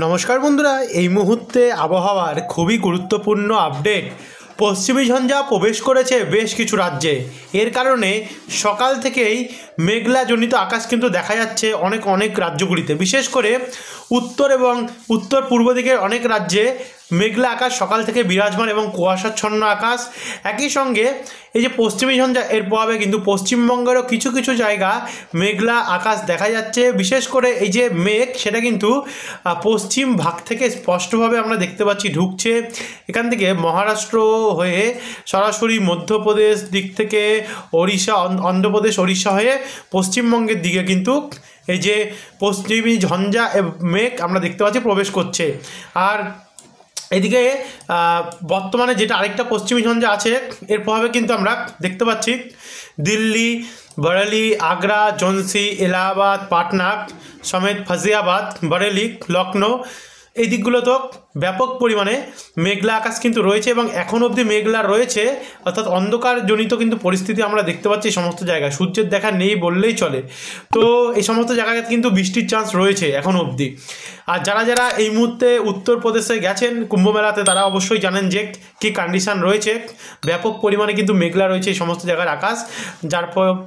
নমস্কার বন্ধুরা, এই মুহূর্তে আবহাওয়ার খুবই গুরুত্বপূর্ণ আপডেট। পশ্চিমী ঝঞ্ঝা প্রবেশ করেছে বেশ কিছু রাজ্যে। এর কারণে সকাল থেকেই মেঘলাজনিত আকাশ কিন্তু দেখা যাচ্ছে অনেক রাজ্যগুলিতে, বিশেষ করে উত্তর এবং উত্তর পূর্ব দিকের অনেক রাজ্যে মেঘলা আকাশ সকাল থেকে বিরাজমান এবং কুয়াশাচ্ছন্ন আকাশ। একই সঙ্গে এই যে পশ্চিমী ঝঞ্ঝা, এর প্রভাবে কিন্তু পশ্চিমবঙ্গেরও কিছু কিছু জায়গা মেঘলা আকাশ দেখা যাচ্ছে। বিশেষ করে এই যে মেঘ, সেটা কিন্তু পশ্চিম ভাগ থেকে স্পষ্টভাবে আমরা দেখতে পাচ্ছি ঢুকছে। এখান থেকে মহারাষ্ট্র হয়ে সরাসরি মধ্যপ্রদেশ দিক থেকে ওড়িশা, অন্ধ্রপ্রদেশ, ওড়িশা হয়ে পশ্চিমবঙ্গের দিকে কিন্তু এই যে পশ্চিমী ঝঞ্ঝা মেঘ আমরা দেখতে পাচ্ছি প্রবেশ করছে। আর এদিকে বর্তমানে যেটা আরেকটা পশ্চিমী ঝঞ্ঝা আছে, এর প্রভাবে কিন্তু আমরা দেখতে পাচ্ছি দিল্লি, বরেলি, আগ্রা, ঝাঁসি, এলাহাবাদ, পাটনা সমেত ফাজিয়াবাদ, বরেলি, লখনৌ, এই দিকগুলোতেও ব্যাপক পরিমাণে মেঘলা আকাশ কিন্তু রয়েছে এবং এখন অবধি মেঘলা রয়েছে, অর্থাৎ অন্ধকারজনিত কিন্তু পরিস্থিতি আমরা দেখতে পাচ্ছি এই সমস্ত জায়গায়। সূর্যের দেখা নেই বললেই চলে। তো এই সমস্ত জায়গায় কিন্তু বৃষ্টির চান্স রয়েছে এখন অবধি। আর যারা এই মুহূর্তে উত্তরপ্রদেশে গেছেন কুম্ভ মেলাতে, তারা অবশ্যই জানেন যে কী কন্ডিশান রয়েছে। ব্যাপক পরিমাণে কিন্তু মেঘলা রয়েছে এই সমস্ত জায়গার আকাশ,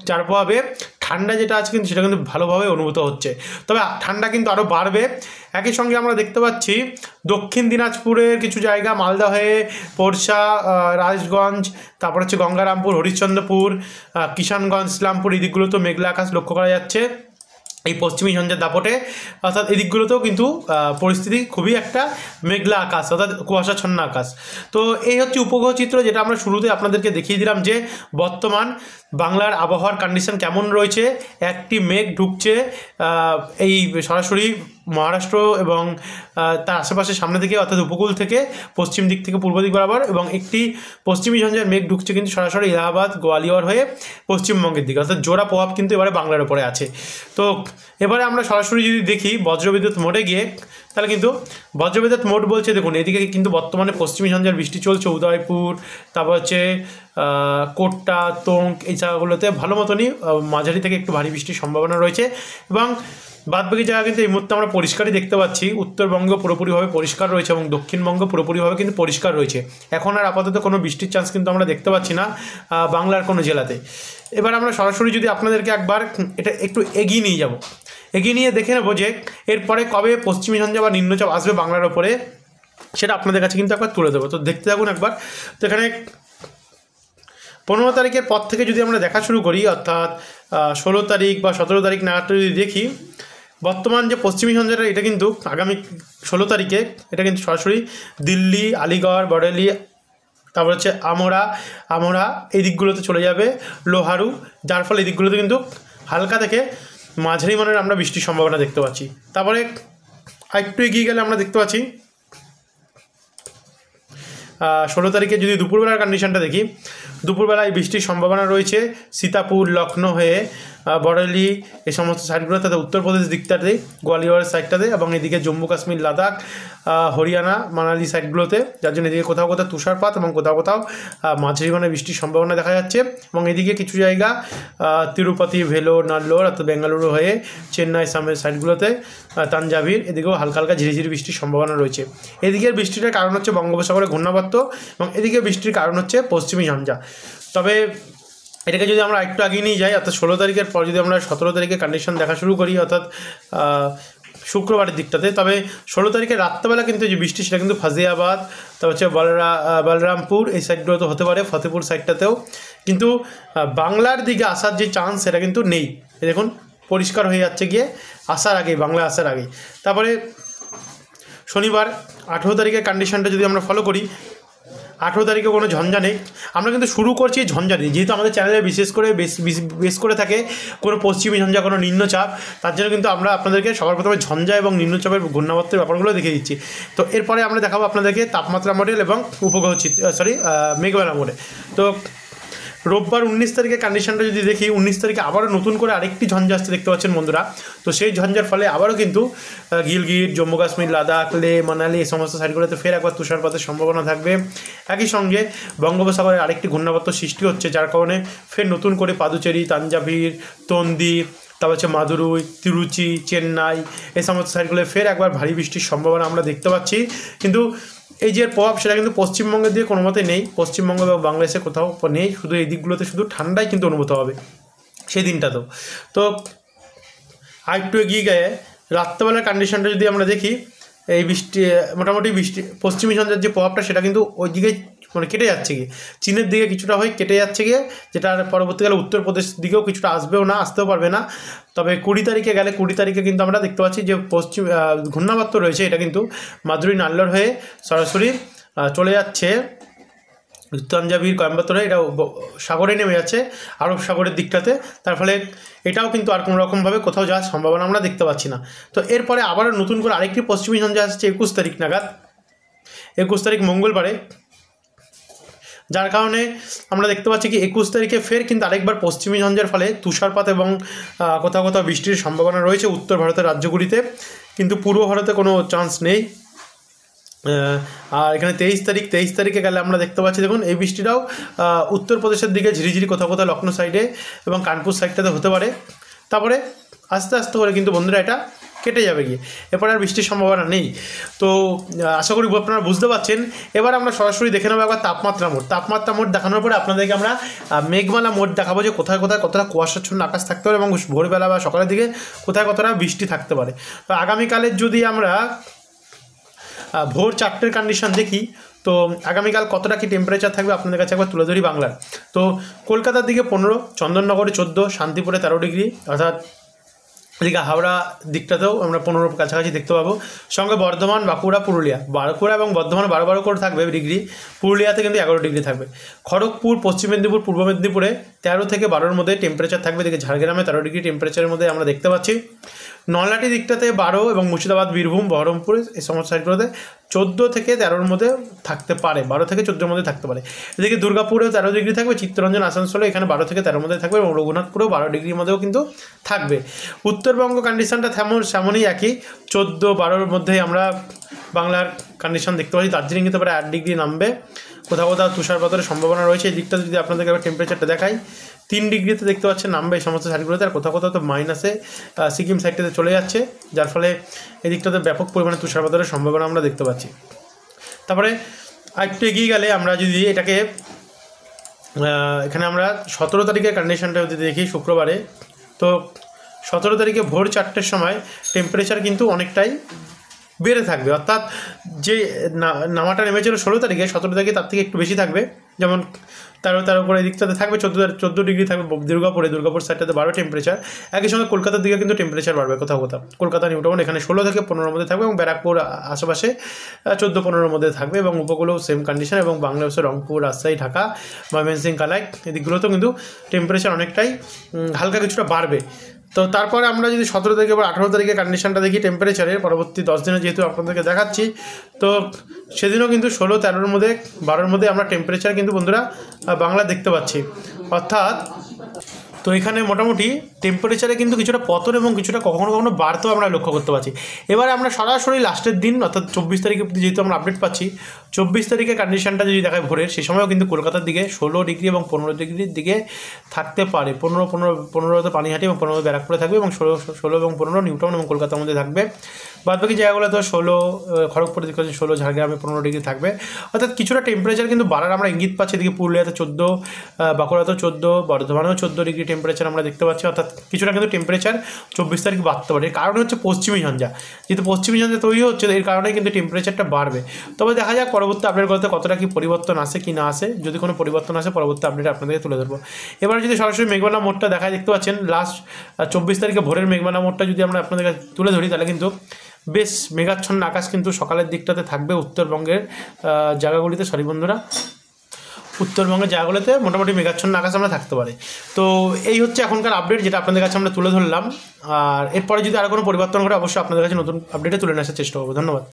যার প্রভাবে ঠান্ডা যেটা আছে কিন্তু সেটা কিন্তু ভালোভাবে অনুভূত হচ্ছে। তবে ঠান্ডা কিন্তু আরও বাড়বে। একই সঙ্গে আমরা দেখতে পাচ্ছি দক্ষিণ দিনাজপুরের কিছু জায়গা, মালদা হয়ে পোরশা, রাজগঞ্জ, তারপর হচ্ছে গঙ্গারামপুর, হরিশ্চন্দ্রপুর, কিষানগঞ্জ, ইসলামপুর, এই দিকগুলোতেও মেঘলা আকাশ লক্ষ্য করা যাচ্ছে এই পশ্চিমী ঝঞ্ঝার দাপটে। অর্থাৎ এই দিকগুলোতেও কিন্তু পরিস্থিতি খুবই একটা মেঘলা আকাশ, অর্থাৎ কুয়াশাচ্ছন্ন আকাশ। তো এই হচ্ছে উপগ্রহ চিত্র, যেটা আমরা শুরুতে আপনাদেরকে দেখিয়ে দিলাম যে বর্তমান বাংলার আবহাওয়ার কন্ডিশন কেমন রয়েছে। একটি মেঘ ঢুকছে এই সরাসরি মহারাষ্ট্র এবং তার আশেপাশে সামনে থেকে, অর্থাৎ উপকূল থেকে পশ্চিম দিক থেকে পূর্ব দিক বরাবর, এবং একটি পশ্চিমী ঝঞ্ঝার মেঘ ঢুকছে কিন্তু সরাসরি এলাহাবাদ, গোয়ালিয়র হয়ে পশ্চিমবঙ্গের দিকে, অর্থাৎ জোড়া প্রভাব কিন্তু এবারে বাংলার ওপরে আছে। তো এবারে আমরা সরাসরি যদি দেখি বজ্রবিদ্যুৎ মোডে গিয়ে, তাহলে কিন্তু বজ্রবিদ্যুৎ মোড বলছে, দেখুন এদিকে কিন্তু বর্তমানে পশ্চিমী ঝঞ্ঝার বৃষ্টি চলছে। উদয়পুর, তারপর হচ্ছে কোট্টা, তোঙ্ক, এই জায়গাগুলোতে ভালো মতনই মাঝারি থেকে একটু ভারী বৃষ্টির সম্ভাবনা রয়েছে। এবং বাদবাকি জায়গা কিন্তু এই মুহূর্তে আমরা পরিষ্কারই দেখতে পাচ্ছি। উত্তরবঙ্গ পুরোপুরিভাবে পরিষ্কার রয়েছে এবং দক্ষিণবঙ্গ পুরোপুরিভাবে কিন্তু পরিষ্কার রয়েছে। এখন আর আপাতত কোনো বৃষ্টির চান্স কিন্তু আমরা দেখতে পাচ্ছি না বাংলার কোনো জেলাতে। এবার আমরা সরাসরি যদি আপনাদেরকে একবার এটা একটু এগিয়ে নিয়ে যাব, এগিয়ে নিয়ে দেখে নেবো যে এরপরে কবে পশ্চিমী ঝঞ্ঝা বা নিম্নচাপ আসবে বাংলার ওপরে, সেটা আপনাদের কাছে কিন্তু একবার তুলে দেবো। তো দেখতে থাকুন একবার। তো এখানে 15 তারিখের পর থেকে যদি আমরা দেখা শুরু করি, অর্থাৎ 16 তারিখ বা 17 তারিখ নাগাদ যদি দেখি, বর্তমান যে পশ্চিমী ঝঞ্ঝাটা, এটা কিন্তু আগামী 16 তারিখে এটা কিন্তু সরাসরি দিল্লি, আলিগড়, বরেলি, তারপর হচ্ছে আমোরা এই দিকগুলোতে চলে যাবে, লোহারু, যার ফলে এই দিকগুলোতে কিন্তু হালকা থেকে মাঝারি মানের আমরা বৃষ্টির সম্ভাবনা দেখতে পাচ্ছি। তারপরে আরেকটু এগিয়ে গেলে আমরা দেখতে পাচ্ছি 16 তারিখে যদি দুপুরবেলার কন্ডিশনটা দেখি, দুপুরবেলায় বৃষ্টির সম্ভাবনা রয়েছে সীতাপুর, লখনৌ হয়ে বরেলি, এই সমস্ত সাইডগুলো, তাদের উত্তরপ্রদেশ দিকটাতে, গোয়ালিয়রের সাইডটাতে, এবং এদিকে জম্মু কাশ্মীর, লাদাখ, হরিয়ানা, মানালি সাইডগুলোতে, যার জন্য এদিকে কোথাও কোথাও তুষারপাত এবং কোথাও কোথাও মাঝারি মানের বৃষ্টির সম্ভাবনা দেখা যাচ্ছে। এবং এদিকে কিছু জায়গা তিরুপতি, ভেলোর, নাল্লোর, অর্থাৎ বেঙ্গালুরু হয়ে চেন্নাই সামের সাইডগুলোতে, তাঞ্জাভির, এদিকেও হালকা হালকা ঝিরিঝিরি বৃষ্টির সম্ভাবনা রয়েছে। এদিকের বৃষ্টিটার কারণ হচ্ছে বঙ্গোপসাগরে ঘূর্ণাবর্ত, এবং এদিকে বৃষ্টির কারণ হচ্ছে পশ্চিমী ঝঞ্ঝা। তবে এটাকে যদি আমরা একটু আগিয়ে নিয়ে যাই, অর্থাৎ 16 তারিখের পর যদি আমরা 17 তারিখে কন্ডিশন দেখা শুরু করি, অর্থাৎ শুক্রবারের দিকটাতে, তবে 16 তারিখের রাত্রেবেলা কিন্তু যে বৃষ্টি, সেটা কিন্তু ফাজিয়াবাদ, তারপর হচ্ছে বলরামপুর, এই সাইডগুলো তো হতে পারে, ফতেপুর সাইডটাতেও, কিন্তু বাংলার দিকে আসার যে চান্স সেটা কিন্তু নেই। দেখুন পরিষ্কার হয়ে যাচ্ছে গিয়ে আসার আগেই, বাংলা আসার আগেই। তারপরে শনিবার 18 তারিখের কন্ডিশনটা যদি আমরা ফলো করি, 18 তারিখে কোনো ঝঞ্ঝা নেই। আমরা কিন্তু শুরু করছি ঝঞ্ঝা দিয়ে, যেহেতু আমাদের চ্যানেলে বিশেষ করে বেশ করে থাকে কোনো পশ্চিমী ঝঞ্ঝা, কোনো নিম্নচাপ, তার জন্য কিন্তু আমরা আপনাদেরকে সবার প্রথমে ঝঞ্ঝা এবং নিম্নচাপের ঘূর্ণাবর্তের ব্যাপারগুলো দেখিয়ে দিচ্ছি। তো এরপরে আমরা দেখাবো আপনাদেরকে তাপমাত্রা মডেল এবং উপগ্রহ মেঘবেলা মডেল। তো রোববার 19 তারিখের কন্ডিশনটা যদি দেখি, 19 তারিখে আবারও নতুন করে আরেকটি ঝঞ্ঝা আসতে দেখতে পাচ্ছেন বন্ধুরা। তো সেই ঝঞ্ঝার ফলে আবারও কিন্তু গিলগিট, জম্মু কাশ্মীর, লাদাখ, লে, মানালি, এই সমস্ত সাইডগুলোতে ফের একবার তুষারপাতের সম্ভাবনা থাকবে। একই সঙ্গে বঙ্গোপসাগরে আরেকটি ঘূর্ণাবর্ত সৃষ্টি হচ্ছে, যার কারণে ফের নতুন করে পাদুচেরি, তাঞ্জাভির, তন্দি, তারপর হচ্ছে মাদুরুই, তিরুচি, চেন্নাই এই সমস্ত সাইডগুলো ফের একবার ভারী বৃষ্টির সম্ভাবনা আমরা দেখতে পাচ্ছি। কিন্তু এই যে প্রভাব সেটা কিন্তু পশ্চিমবঙ্গের দিকে কোনো মতে নেই, পশ্চিমবঙ্গ বা বাংলাদেশে কোথাও নেই, শুধু এই দিকগুলোতে শুধু ঠান্ডাই কিন্তু অনুভূত হবে সেই দিনটাতেও। তো আরেকটু এগিয়ে গিয়ে রাত্রেবেলার কন্ডিশনটা যদি আমরা দেখি, এই বৃষ্টি মোটামুটি পশ্চিমী ঝঞ্ঝার যে প্রভাবটা সেটা কিন্তু ওই দিকে মানে কেটে যাচ্ছে গিয়ে, চীনের দিকে কিছুটা হয়ে কেটে যাচ্ছে গিয়ে, যেটা পরবর্তীকালে উত্তরপ্রদেশ দিকেও কিছুটা আসবেও না, আসতেও পারবে না। তবে 20 তারিখে গেলে 20 তারিখে কিন্তু আমরা দেখতে পাচ্ছি যে পশ্চিম ঘূর্ণাবর্ত রয়েছে, এটা কিন্তু মাদুরই নাল্লর হয়ে সরাসরি চলে যাচ্ছে তাঞ্জাবির কোয়েম্বাতোরে, এটা সাগরে নেমে যাচ্ছে আরব সাগরের দিকটাতে। তার ফলে এটাও কিন্তু আর কোনো রকমভাবে কোথাও যাওয়ার সম্ভাবনা আমরা দেখতে পাচ্ছি না। তো এরপরে আবারও নতুন করে আরেকটি পশ্চিমী ঝঞ্ঝা আসছে 21 তারিখ নাগাদ, 21 তারিখ মঙ্গলবারে, যার কারণে আমরা দেখতে পাচ্ছি কি 21 তারিখে ফের কিন্তু আরেকবার পশ্চিমী ঝঞ্ঝার ফলে তুষারপাত এবং কোথাও কোথাও বৃষ্টির সম্ভাবনা রয়েছে উত্তর ভারতের রাজ্যগুলিতে, কিন্তু পূর্ব ভারতে কোনো চান্স নেই। আর এখানে 23 তারিখে গেলে আমরা দেখতে পাচ্ছি, দেখুন এই বৃষ্টিটাও উত্তরপ্রদেশের দিকে ঝিরিঝিরি কোথাও কোথাও লখনৌ সাইডে এবং কানপুর সাইডটাতে হতে পারে। তারপরে আস্তে আস্তে করে কিন্তু বন্ধুরা এটা কেটে যাবে গিয়ে, এরপরে আর বৃষ্টির সম্ভাবনা নেই। তো আশা করি আপনারা বুঝতে পারছেন। এবার আমরা সরাসরি দেখে নেবো একবার তাপমাত্রা মোড দেখানোর পরে আপনাদেরকে আমরা মেঘমালা মোড দেখাবো যে কোথায় কোথায় কতটা কুয়াশাচ্ছন্ন আকাশ থাকতে পারে এবং ভোরবেলা বা সকালের দিকে কোথায় কতটা বৃষ্টি থাকতে পারে। তো আগামীকালের যদি আমরা ভোর 4টের কন্ডিশন দেখি, তো আগামীকাল কতটা কি টেম্পারেচার থাকবে আপনাদের কাছে একবার তুলে ধরি বাংলার। তো কলকাতার দিকে 15, চন্দননগরে 14, শান্তিপুরে 13 ডিগ্রি, অর্থাৎ এদিকে হাওড়া দিকটাতেও আমরা 15 কাছাকাছি দেখতে পাবো। সঙ্গে বর্ধমান, বাঁকুড়া, পুরুলিয়া, বাঁকুড়া এবং বর্ধমান 12 করে থাকবে ডিগ্রি, পুরুলিয়াতে কিন্তু 11 ডিগ্রি থাকবে। খড়গপুর, পশ্চিম মেদিনীপুর, পূর্ব মেদিনীপুরে 13 থেকে 12-র মধ্যে টেম্পারেচার থাকবে। এদিকে ঝাড়গ্রামে 13 ডিগ্রি টেম্পারেচারের মধ্যে আমরা দেখতে পাচ্ছি। নলহাটি দিকটাতে 12 এবং মুর্শিদাবাদ, বীরভূম, বহরমপুর এই সমস্ত সাইডগুলোতে 14 থেকে 13-র মধ্যে থাকতে পারে, 12 থেকে 14-র মধ্যে থাকতে পারে। এদিকে দুর্গাপুরেও 13 ডিগ্রি থাকবে, চিত্তরঞ্জন, আসানসোলে এখানে 12 থেকে 13-র মধ্যে থাকবে এবং রঘুনাথপুরেও 12 ডিগ্রির মধ্যেও কিন্তু থাকবে। উত্তরবঙ্গ কন্ডিশনটা তেমনই একই, 14-12-র মধ্যেই আমরা বাংলার কন্ডিশন দেখতে পাচ্ছি। দার্জিলিংয়ে তো প্রায় 8 ডিগ্রি নামবে, কোথাও কোথাও তুষারপাতের সম্ভাবনা রয়েছে। এই দিকটা যদি আপনাদেরকে আবার টেম্পারেচারটা দেখাই, 3 ডিগ্রিতে দেখতে পাচ্ছেন নামবে এই সমস্ত সাইডগুলোতে, আর কোথাও কোথাও তো মাইনাসে সিকিম সাইডটাতে চলে যাচ্ছে, যার ফলে এই দিকটাতে ব্যাপক পরিমাণে তুষারপাতের সম্ভাবনা আমরা দেখতে পাচ্ছি। তারপরে আরেকটু এগিয়ে গেলে আমরা যদি এটাকে এখানে আমরা 17 তারিখের কন্ডিশনটা যদি দেখি শুক্রবারে, তো 17 তারিখে ভোর 4টের সময় টেম্পারেচার কিন্তু অনেকটাই বেড়ে থাকবে, অর্থাৎ যে নামাটা নেমেছিল 16 তারিখে, 17 তারিখে তার থেকে একটু বেশি থাকবে। যেমন 13 করে দিকটাতে থাকবে 14 ডিগ্রি থাকবে দুর্গাপুর সাইডটাতে 12 টেম্পারেচার। একই সঙ্গে কলকাতার দিকে কিন্তু টেম্পারেচার বাড়বে কোথাও কোথাও, কলকাতা নিউটাউন এখানে 16 থেকে 15-র মধ্যে থাকবে এবং ব্যারাকপুর আশেপাশে 14-15-র মধ্যে থাকবে এবং উপকূলেও সেম কন্ডিশন, এবং বাংলাদেশের রংপুর, রাজশাহী, ঢাকা, ময়মনসিংহ, কালাই এই দিকগুলোতেও কিন্তু টেম্পারেচার অনেকটাই হালকা কিছুটা বাড়বে। তো তারপরে আমরা যদি 17 তারিখে বা 18 তারিখে কন্ডিশনটা দেখি টেম্পারেচারের পরবর্তী 10 দিনে যেহেতু আপনাদেরকে দেখাচ্ছি, তো সেদিনও কিন্তু 16, 13-র মধ্যে 12-র মধ্যে আমরা টেম্পারেচার কিন্তু বন্ধুরা বাংলা দেখতে পাচ্ছি। অর্থাৎ তো এখানে মোটামুটি টেম্পারেচারে কিন্তু কিছুটা পতন এবং কিছুটা কখনো কখনো বাড়তেও আমরা লক্ষ্য করতে পারছি। এবারে আমরা সরাসরি লাস্টের দিন অর্থাৎ 24 তারিখে যেহেতু আমরা আপডেট পাচ্ছি, 24 তারিখে কন্ডিশনটা যদি দেখায় ভোরের, সেই সময়ও কিন্তু কলকাতার দিকে 16 ডিগ্রি এবং 15 ডিগ্রির দিকে থাকতে পারে। 15 পানিহাটি এবং 15 ব্যারাকপুরে থাকবে এবং 16 এবং 15 নিউটাউন এবং কলকাতার মধ্যে থাকবে। বাদবাকি জায়গাগুলো তো 16, খড়গপুরের দিকে 16, ঝাড়গ্রামে 15 ডিগ্রি থাকবে। অর্থাৎ কিছুটা টেম্পারেচার কিন্তু বাড়ার আমরা ইঙ্গিত পাচ্ছি। এদিকে পুরুলিয়াতে 14, বাঁকুড়াতেও 14, বর্ধমানেও 14 ডিগ্রি টেম্পারেচার আমরা দেখতে পাচ্ছি। অর্থাৎ কিছুটা কিন্তু টেম্পারেচার 24 তারিখ বাড়তে পারে। এর কারণ হচ্ছে পশ্চিমী ঝঞ্ঝা, যেহেতু পশ্চিমী ঝঞ্ঝা তৈরি হচ্ছে, এর কারণে কিন্তু টেম্পারেচারটা বাড়বে। তবে দেখা যাক পরবর্তী আপডেটগুলোতে কতটা কি পরিবর্তন আসে কি না আসে। যদি কোনো পরিবর্তন আসে পরবর্তী আপডেট আপনাদেরকে তুলে ধরবো। এবার যদি সরাসরি মেঘমালা মোডটা দেখায়, দেখতে পাচ্ছেন লাস্ট 24 তারিখে ভোরের মেঘমালা মোডটা যদি আমরা আপনাদের কাছে তুলে ধরি, তাহলে কিন্তু বেশ মেঘাচ্ছন্ন আকাশ কিন্তু সকালের দিকটাতে থাকবে উত্তরবঙ্গের জায়গাগুলিতে। বন্ধুরা, উত্তরবঙ্গের জায়গাগুলোতে মোটামুটি মেঘাচ্ছন্ন আকাশ আমরা থাকতে পারে। তো এই হচ্ছে এখনকার আপডেট, যেটা আপনাদের কাছে আমরা তুলে ধরলাম। আর এরপরে যদি আরও কোনো পরিবর্তন করে অবশ্যই আপনাদের কাছে নতুন আপডেটে তুলে নিয়ে আসার চেষ্টা করবো। ধন্যবাদ।